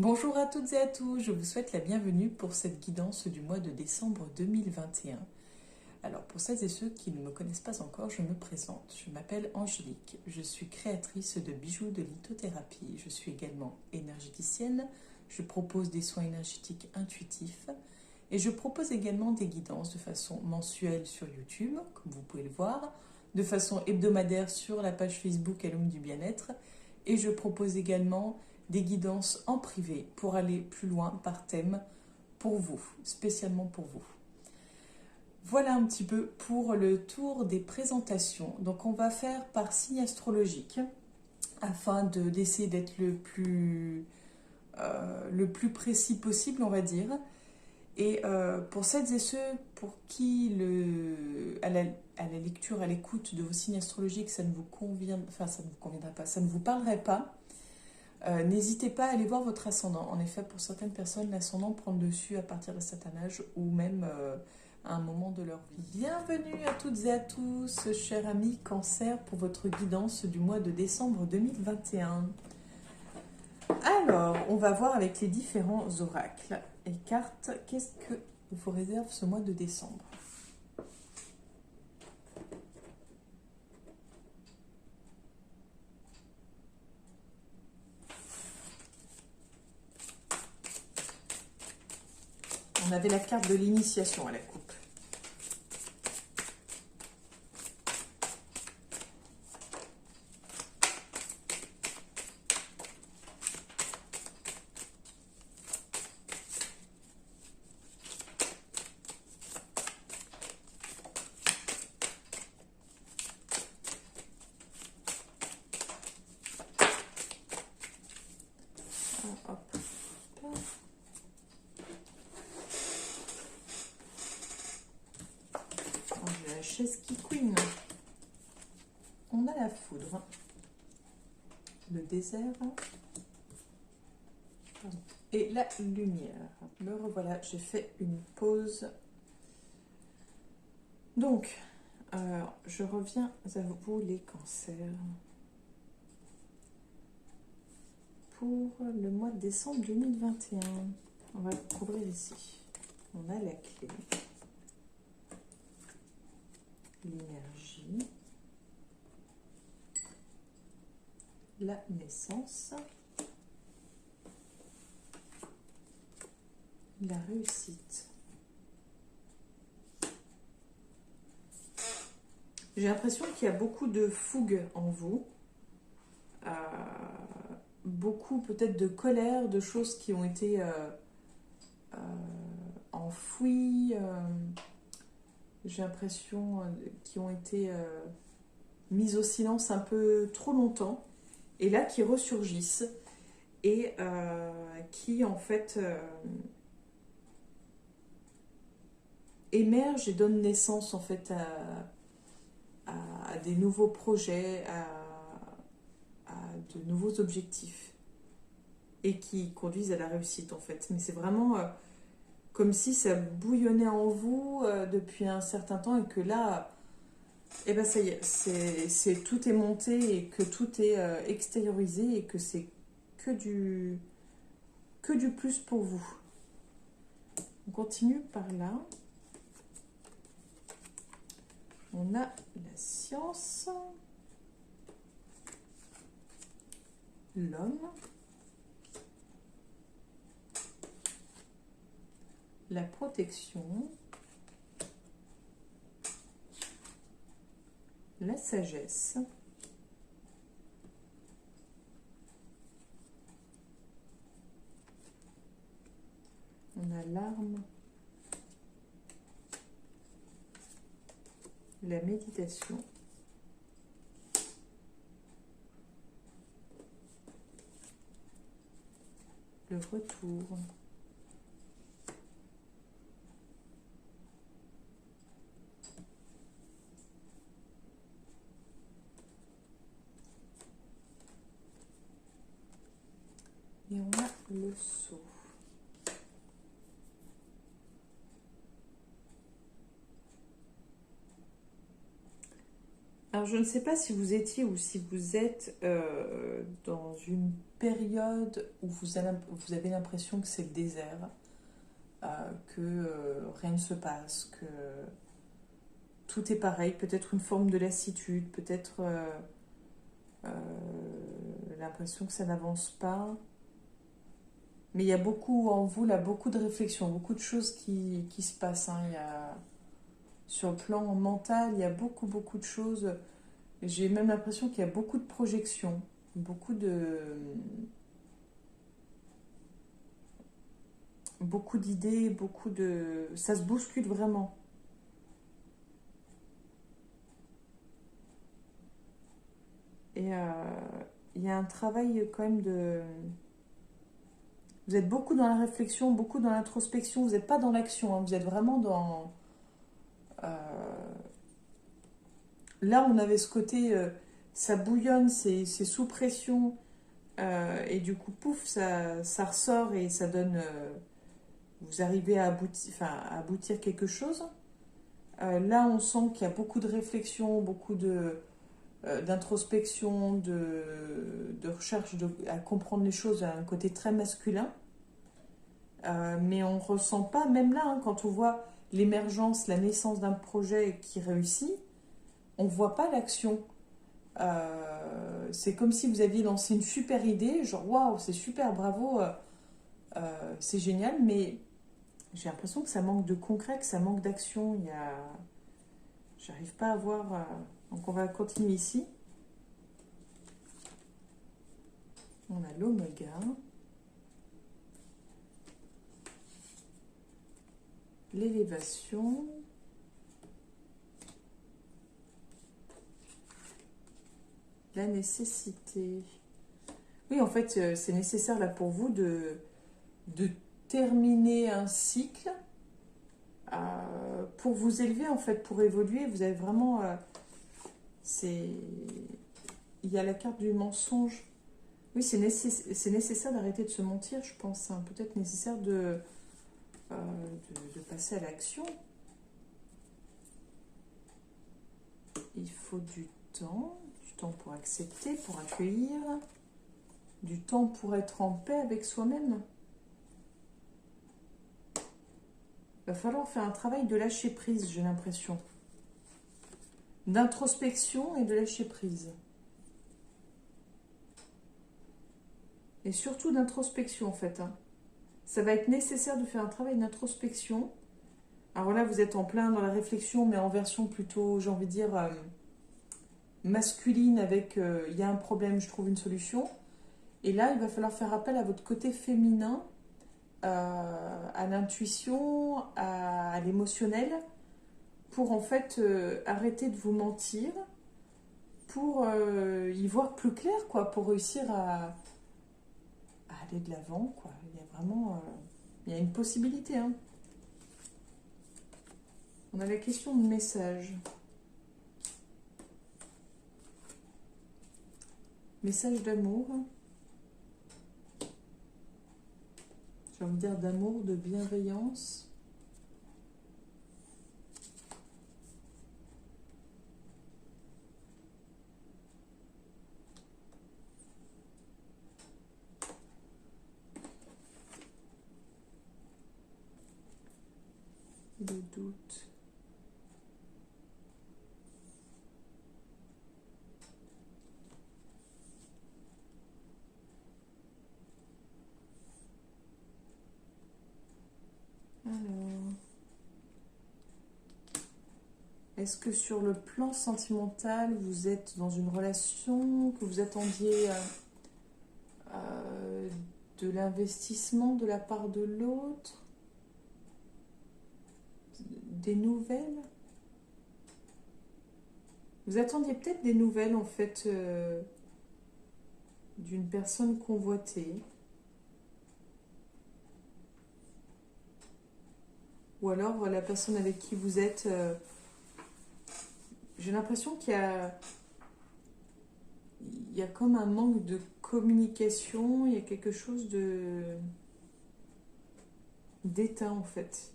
Bonjour à toutes et à tous, je vous souhaite la bienvenue pour cette guidance du mois de décembre 2021. Alors pour celles et ceux qui ne me connaissent pas encore, je me présente. Je m'appelle Angélique, je suis créatrice de bijoux de lithothérapie. Je suis également énergéticienne, je propose des soins énergétiques intuitifs et je propose également des guidances de façon mensuelle sur YouTube, comme vous pouvez le voir, de façon hebdomadaire sur la page Facebook Alum du Bien-être et je propose également des guidances en privé pour aller plus loin par thème pour vous, spécialement pour vous. Voilà un petit peu pour le tour des présentations. Donc on va faire par signe astrologique afin d'essayer d'être le plus précis possible, on va dire. Et pour celles et ceux pour qui à la lecture, à l'écoute de vos signes astrologiques, ça ne vous conviendra pas, ça ne vous parlerait pas, n'hésitez pas à aller voir votre ascendant. En effet, pour certaines personnes, l'ascendant prend le dessus à partir d'un certain âge ou même à un moment de leur vie. Bienvenue à toutes et à tous, chers amis Cancer, pour votre guidance du mois de décembre 2021. Alors, on va voir avec les différents oracles et cartes, qu'est-ce que vous réserve ce mois de décembre. On avait la carte de l'initiation à la coupe. Chesky Queen. On a la foudre, le désert et la lumière. Me revoilà, j'ai fait une pause. Donc, je reviens à vous les cancers pour le mois de décembre 2021. On va ouvrir ici. On a la clé. L'énergie, la naissance, la réussite. J'ai l'impression qu'il y a beaucoup de fougue en vous, beaucoup peut-être de colère, de choses qui ont été enfouies. J'ai l'impression qui ont été mises au silence un peu trop longtemps et là qui ressurgissent et qui en fait émergent et donnent naissance en fait à des nouveaux projets, à de nouveaux objectifs et qui conduisent à la réussite en fait. Mais c'est vraiment comme si ça bouillonnait en vous depuis un certain temps et que là, eh ben ça y est, tout est monté et que tout est extériorisé et que c'est que du plus pour vous. On continue par là. On a la science, l'homme, la protection, la sagesse, on a l'arme, la méditation, le retour, et on a le sceau. Alors, je ne sais pas si vous étiez ou si vous êtes dans une période où vous avez l'impression que c'est le désert, que rien ne se passe, que tout est pareil, peut-être une forme de lassitude, peut-être l'impression que ça n'avance pas. Mais il y a beaucoup en vous, là, beaucoup de réflexions, beaucoup de choses qui se passent. Hein. Il y a, sur le plan mental, il y a beaucoup de choses. J'ai même l'impression qu'il y a beaucoup de projections, beaucoup d'idées, ça se bouscule vraiment. Et il y a un travail quand même de... Vous êtes beaucoup dans la réflexion, beaucoup dans l'introspection, vous n'êtes pas dans l'action, hein, vous êtes vraiment dans... Là, on avait ce côté, ça bouillonne, c'est sous pression, et du coup, pouf, ça ressort et ça donne... vous arrivez à aboutir quelque chose. Là, on sent qu'il y a beaucoup de réflexion, beaucoup d'introspection, de recherche à comprendre les choses, à un côté très masculin. Mais on ne ressent pas, même là, hein, quand on voit l'émergence, la naissance d'un projet qui réussit, on ne voit pas l'action. C'est comme si vous aviez lancé une super idée, genre waouh, c'est super, bravo, c'est génial, mais j'ai l'impression que ça manque de concret, que ça manque d'action. J'arrive pas à voir. Donc on va continuer ici. On a l'oméga. L'élévation. La nécessité. Oui, en fait, c'est nécessaire là pour vous de terminer un cycle pour vous élever, en fait, pour évoluer. Vous avez vraiment... il y a la carte du mensonge. Oui, c'est nécessaire d'arrêter de se mentir, je pense. Hein. Peut-être nécessaire de passer à l'action. Il faut du temps pour accepter, pour accueillir, du temps pour être en paix avec soi-même. Il va falloir faire un travail de lâcher prise, j'ai l'impression. D'introspection et de lâcher prise. Et surtout d'introspection, en fait. Hein. Ça va être nécessaire de faire un travail d'introspection. Alors là, vous êtes en plein dans la réflexion, mais en version plutôt, j'ai envie de dire, masculine, avec il y a un problème, je trouve une solution. Et là, il va falloir faire appel à votre côté féminin, à l'intuition, à l'émotionnel, pour en fait arrêter de vous mentir, pour y voir plus clair, quoi, pour réussir à aller de l'avant, quoi. Il y a vraiment il y a une possibilité. Hein. On a la question de message. Message d'amour. J'ai envie de dire d'amour, de bienveillance. Le doute. Alors, est-ce que sur le plan sentimental, vous êtes dans une relation, que vous attendiez de l'investissement de la part de l'autre, des nouvelles? Vous attendiez peut-être des nouvelles, en fait, d'une personne convoitée. Ou alors la personne avec qui vous êtes... j'ai l'impression qu'il y a comme un manque de communication, il y a quelque chose d'éteint, en fait.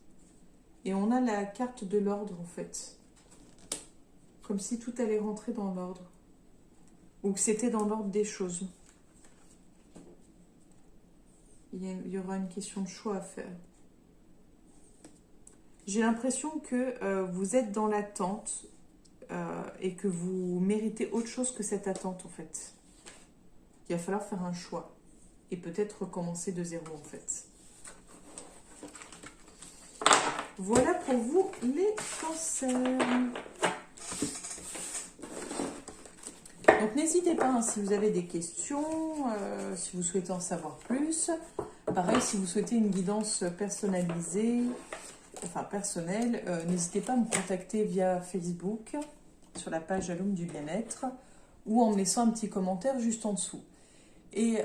Et on a la carte de l'ordre, en fait. Comme si tout allait rentrer dans l'ordre. Ou que c'était dans l'ordre des choses. Il y aura une question de choix à faire. J'ai l'impression que vous êtes dans l'attente et que vous méritez autre chose que cette attente en fait. Il va falloir faire un choix et peut-être recommencer de zéro en fait. Voilà pour vous les cancers. Donc n'hésitez pas hein, si vous avez des questions, si vous souhaitez en savoir plus. Pareil, si vous souhaitez une guidance personnalisée, enfin personnelle, n'hésitez pas à me contacter via Facebook, sur la page Alum du bien-être, ou en me laissant un petit commentaire juste en dessous. Et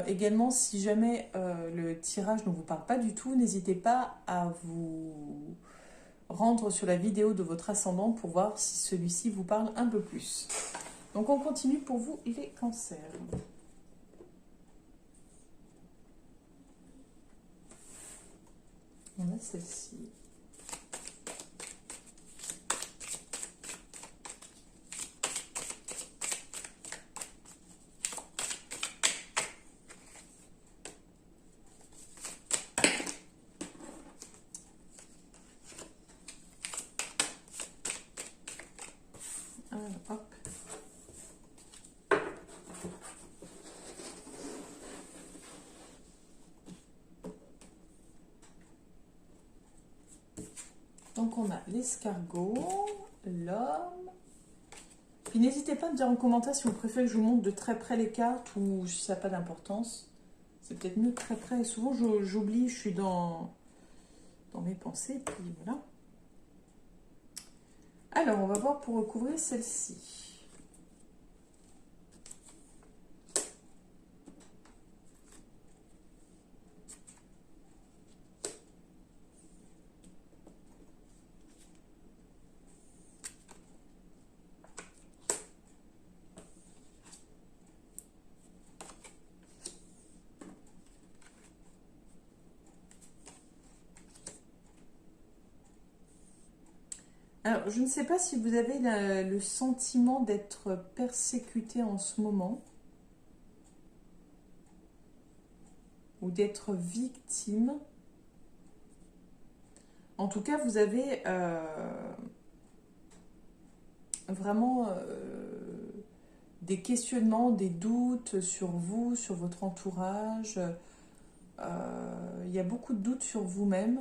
également, si jamais le tirage ne vous parle pas du tout, n'hésitez pas à vous rendre sur la vidéo de votre ascendant pour voir si celui-ci vous parle un peu plus. Donc on continue pour vous les cancers. On a celle-ci. Alors, hop. Donc on a l'escargot, l'homme. Puis n'hésitez pas à me dire en commentaire si vous préférez que je vous montre de très près les cartes ou si ça n'a pas d'importance. C'est peut-être mieux de très près. Et souvent j'oublie, je suis dans mes pensées. Et puis voilà. Alors on va voir pour recouvrir celle-ci. Alors, je ne sais pas si vous avez le sentiment d'être persécuté en ce moment ou d'être victime. En tout cas, vous avez vraiment des questionnements, des doutes sur vous, sur votre entourage. Il y a beaucoup de doutes sur vous-même.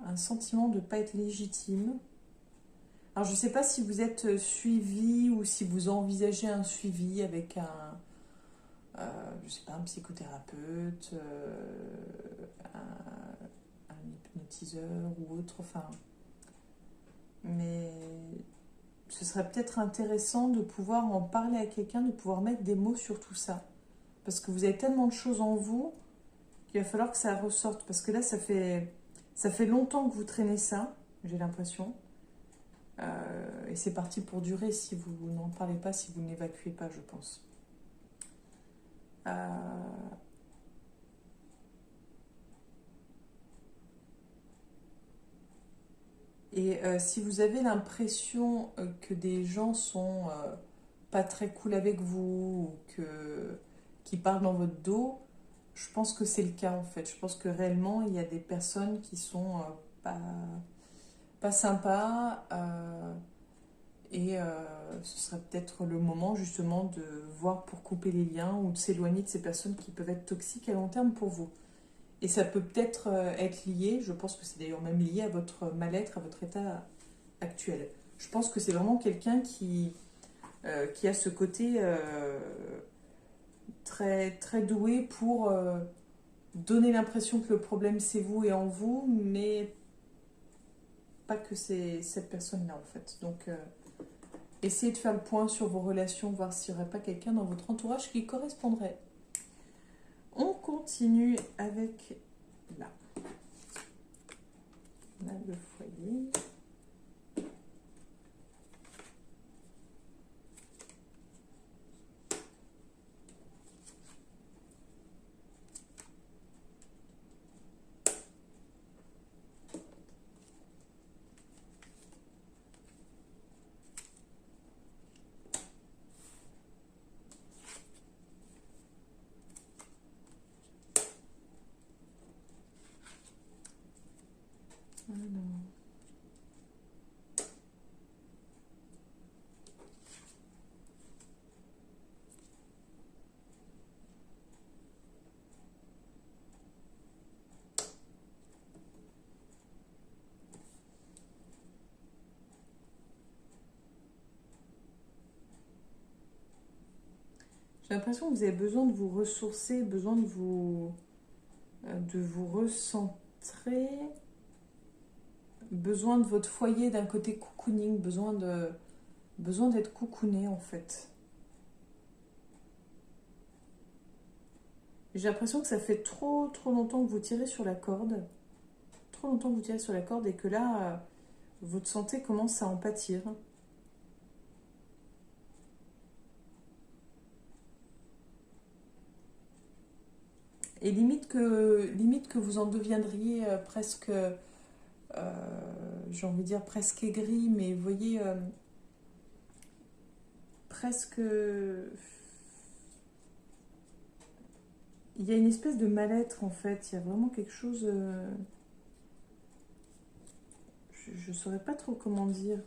Un sentiment de ne pas être légitime. Alors je ne sais pas si vous êtes suivi ou si vous envisagez un suivi avec je sais pas, un psychothérapeute, un hypnotiseur ou autre, enfin. Mais ce serait peut-être intéressant de pouvoir en parler à quelqu'un, de pouvoir mettre des mots sur tout ça. Parce que vous avez tellement de choses en vous qu'il va falloir que ça ressorte. Parce que là, ça fait longtemps que vous traînez ça, j'ai l'impression. Et c'est parti pour durer si vous n'en parlez pas, si vous n'évacuez pas, je pense. Et si vous avez l'impression que des gens sont pas très cool avec vous ou qui parlent dans votre dos, je pense que c'est le cas en fait. Je pense que réellement il y a des personnes qui sont pas sympas et ce serait peut-être le moment justement de voir pour couper les liens ou de s'éloigner de ces personnes qui peuvent être toxiques à long terme pour vous. Et ça peut peut-être être lié, je pense que c'est d'ailleurs même lié à votre mal-être, à votre état actuel. Je pense que c'est vraiment quelqu'un qui a ce côté très, très doué pour donner l'impression que le problème c'est vous et en vous, mais pas que c'est cette personne-là en fait. Donc essayez de faire le point sur vos relations, voir s'il n'y aurait pas quelqu'un dans votre entourage qui correspondrait. On continue avec là. On a le foyer. J'ai l'impression que vous avez besoin de vous ressourcer, besoin de vous recentrer, besoin de votre foyer d'un côté cocooning, besoin d'être cocooné en fait. J'ai l'impression que ça fait trop longtemps que vous tirez sur la corde, trop longtemps que vous tirez sur la corde et que là, votre santé commence à en pâtir. Et limite que vous en deviendriez presque, j'ai envie de dire presque aigri, mais vous voyez, presque... Il y a une espèce de mal-être en fait, il y a vraiment quelque chose... je ne saurais pas trop comment dire.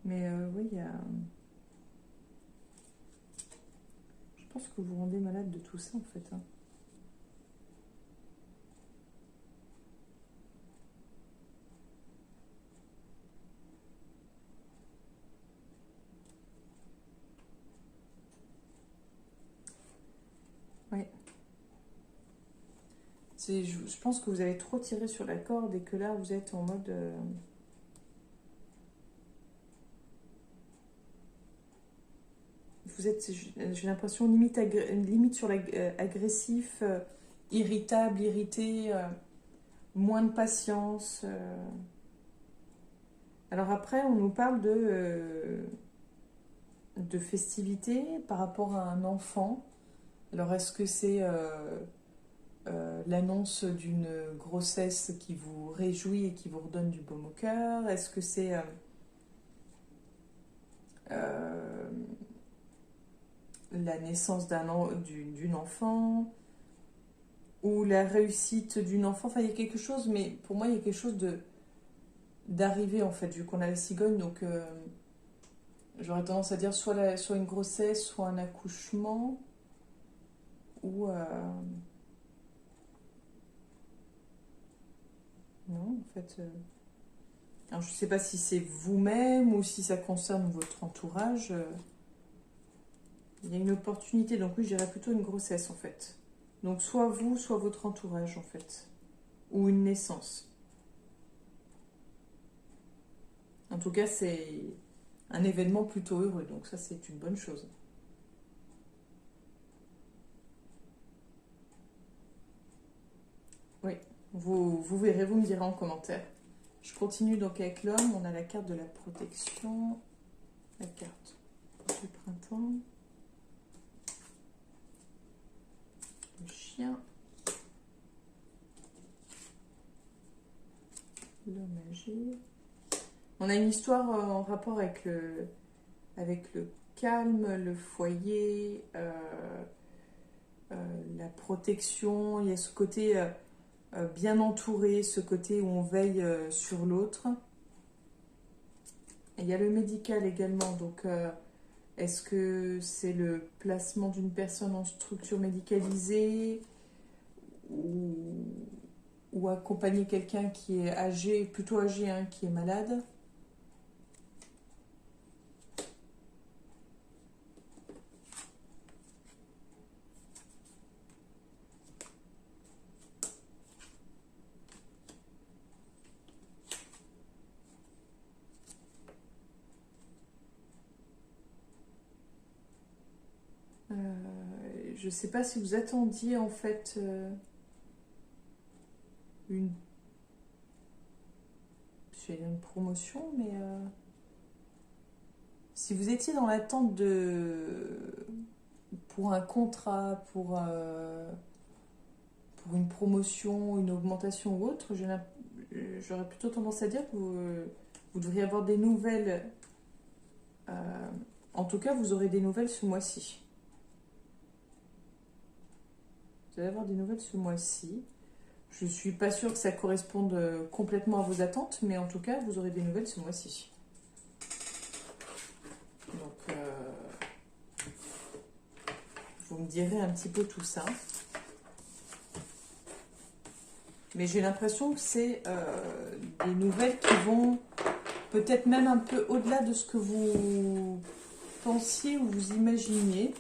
Mais oui, il y a... Je pense que vous vous rendez malade de tout ça en fait. Hein. Oui. Je pense que vous avez trop tiré sur la corde et que là vous êtes en mode... vous êtes, j'ai l'impression, limite sur l'agressif, irritable, irrité, moins de patience. Alors après, on nous parle de festivités par rapport à un enfant. Alors est-ce que c'est l'annonce d'une grossesse qui vous réjouit et qui vous redonne du baume au cœur? Est-ce que c'est... la naissance d'une enfant ou la réussite d'une enfant, enfin il y a quelque chose, mais pour moi il y a quelque chose d'arrivé en fait, vu qu'on a la cigogne, donc j'aurais tendance à dire soit une grossesse, soit un accouchement, ou... non, en fait... Alors je sais pas si c'est vous-même ou si ça concerne votre entourage... Il y a une opportunité, donc oui, je dirais plutôt une grossesse en fait. Donc soit vous, soit votre entourage en fait. Ou une naissance. En tout cas, c'est un événement plutôt heureux, donc ça c'est une bonne chose. Oui, vous verrez, vous me direz en commentaire. Je continue donc avec l'homme, on a la carte de la protection, la carte du printemps. Le chien, l'homme âgé. On a une histoire en rapport avec le calme, le foyer, la protection. Il y a ce côté bien entouré, ce côté où on veille sur l'autre. Il y a le médical également, donc est-ce que c'est le placement d'une personne en structure médicalisée ou accompagner quelqu'un qui est âgé, plutôt âgé, hein, qui est malade? Je ne sais pas si vous attendiez en fait une promotion, mais si vous étiez dans l'attente pour un contrat, pour une promotion, une augmentation ou autre, j'aurais plutôt tendance à dire que vous devriez avoir des nouvelles. En tout cas, vous aurez des nouvelles ce mois-ci. Vous allez avoir des nouvelles ce mois-ci. Je ne suis pas sûre que ça corresponde complètement à vos attentes, mais en tout cas, vous aurez des nouvelles ce mois-ci. Donc, me direz un petit peu tout ça. Mais j'ai l'impression que c'est des nouvelles qui vont peut-être même un peu au-delà de ce que vous pensiez ou vous imaginiez.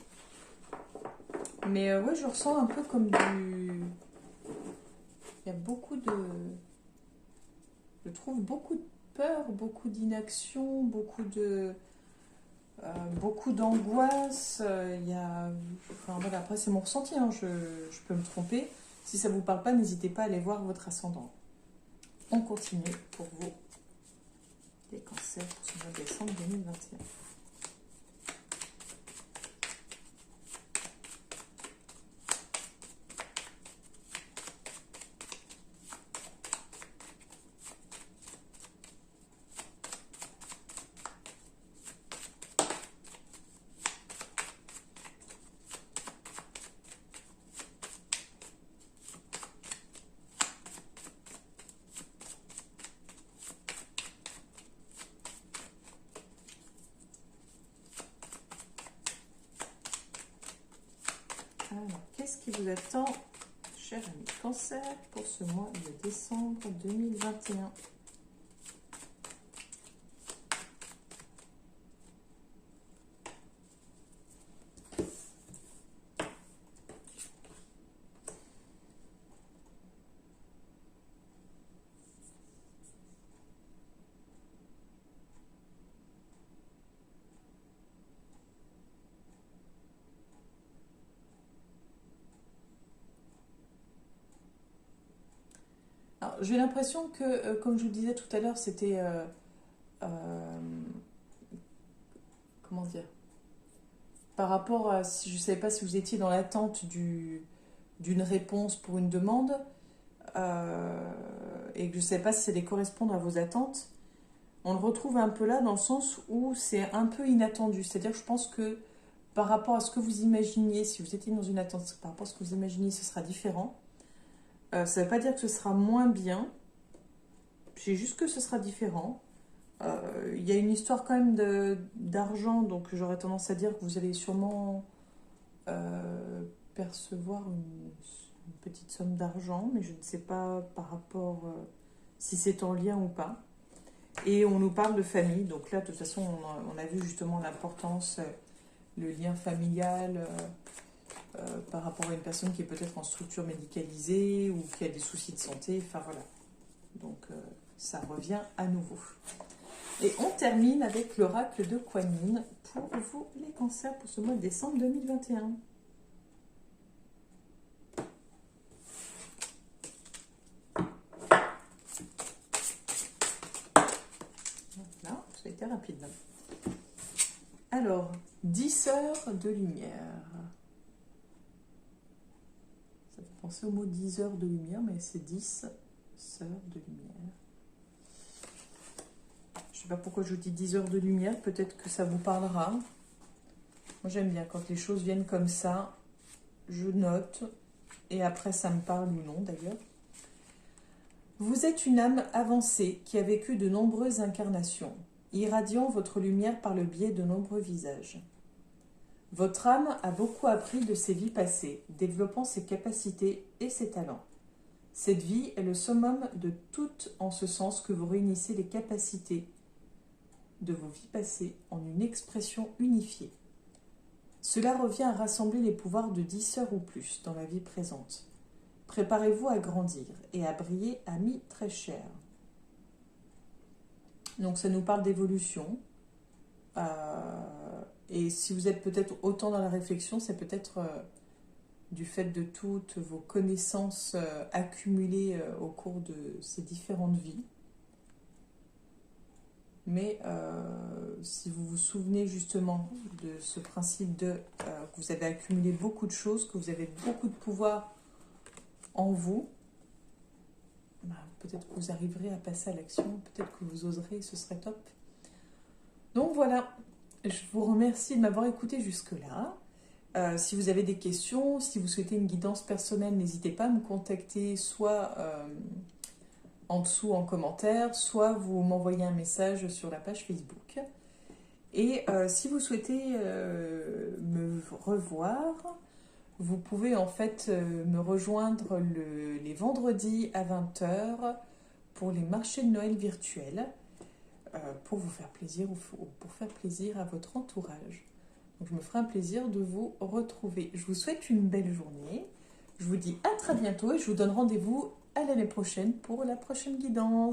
Mais ouais, je ressens un peu comme du... Il y a beaucoup de... Je trouve beaucoup de peur, beaucoup d'inaction, beaucoup d'angoisse. Il y a... Enfin voilà, après c'est mon ressenti, hein, je peux me tromper. Si ça ne vous parle pas, n'hésitez pas à aller voir votre ascendant. On continue pour vous. Les cancers pour ce mois de décembre 2021. Alors, qu'est-ce qui vous attend, cher ami Cancer, pour ce mois de décembre 2021 ? J'ai l'impression que, comme je vous disais tout à l'heure, c'était... comment dire ? Par rapport à... Si je ne savais pas si vous étiez dans l'attente d'une réponse pour une demande, et que je ne sais pas si ça allait correspondre à vos attentes, on le retrouve un peu là dans le sens où c'est un peu inattendu. C'est-à-dire que je pense que par rapport à ce que vous imaginiez, si vous étiez dans une attente, par rapport à ce que vous imaginiez, ce sera différent. Ça ne veut pas dire que ce sera moins bien, c'est juste que ce sera différent. Il y a une histoire quand même d'argent, donc j'aurais tendance à dire que vous allez sûrement percevoir une petite somme d'argent, mais je ne sais pas par rapport si c'est en lien ou pas. Et on nous parle de famille, donc là de toute façon on a vu justement l'importance, le lien familial par rapport à une personne qui est peut-être en structure médicalisée ou qui a des soucis de santé, enfin voilà. Donc ça revient à nouveau. Et on termine avec l'oracle de Kuan Yin pour vous les cancers pour ce mois de décembre 2021. Voilà, ça a été rapide. Alors, 10 heures de lumière. Ça fait penser au mot 10 heures de lumière, mais c'est 10 heures de lumière. Je ne sais pas pourquoi je vous dis 10 heures de lumière, peut-être que ça vous parlera. Moi j'aime bien quand les choses viennent comme ça, je note, et après ça me parle ou non d'ailleurs. Vous êtes une âme avancée qui a vécu de nombreuses incarnations, irradiant votre lumière par le biais de nombreux visages. Votre âme a beaucoup appris de ses vies passées, développant ses capacités et ses talents. Cette vie est le summum de toutes en ce sens que vous réunissez les capacités de vos vies passées en une expression unifiée. Cela revient à rassembler les pouvoirs de 10 heures ou plus dans la vie présente. Préparez-vous à grandir et à briller, amis très chers. Donc ça nous parle d'évolution. Et si vous êtes peut-être autant dans la réflexion, c'est peut-être du fait de toutes vos connaissances accumulées au cours de ces différentes vies. Mais si vous vous souvenez justement de ce principe que vous avez accumulé beaucoup de choses, que vous avez beaucoup de pouvoir en vous, peut-être que vous arriverez à passer à l'action, peut-être que vous oserez, ce serait top. Donc voilà, je vous remercie de m'avoir écouté jusque-là. Si vous avez des questions, si vous souhaitez une guidance personnelle, n'hésitez pas à me contacter soit en dessous en commentaire, soit vous m'envoyez un message sur la page Facebook. Et si vous souhaitez me revoir, Vous pouvez en fait me rejoindre les vendredis à 20 heures pour les marchés de Noël virtuels, pour vous faire plaisir ou pour faire plaisir à votre entourage. Donc je me ferai un plaisir de vous retrouver. Je vous souhaite une belle journée. Je vous dis à très bientôt et je vous donne rendez-vous à l'année prochaine pour la prochaine guidance.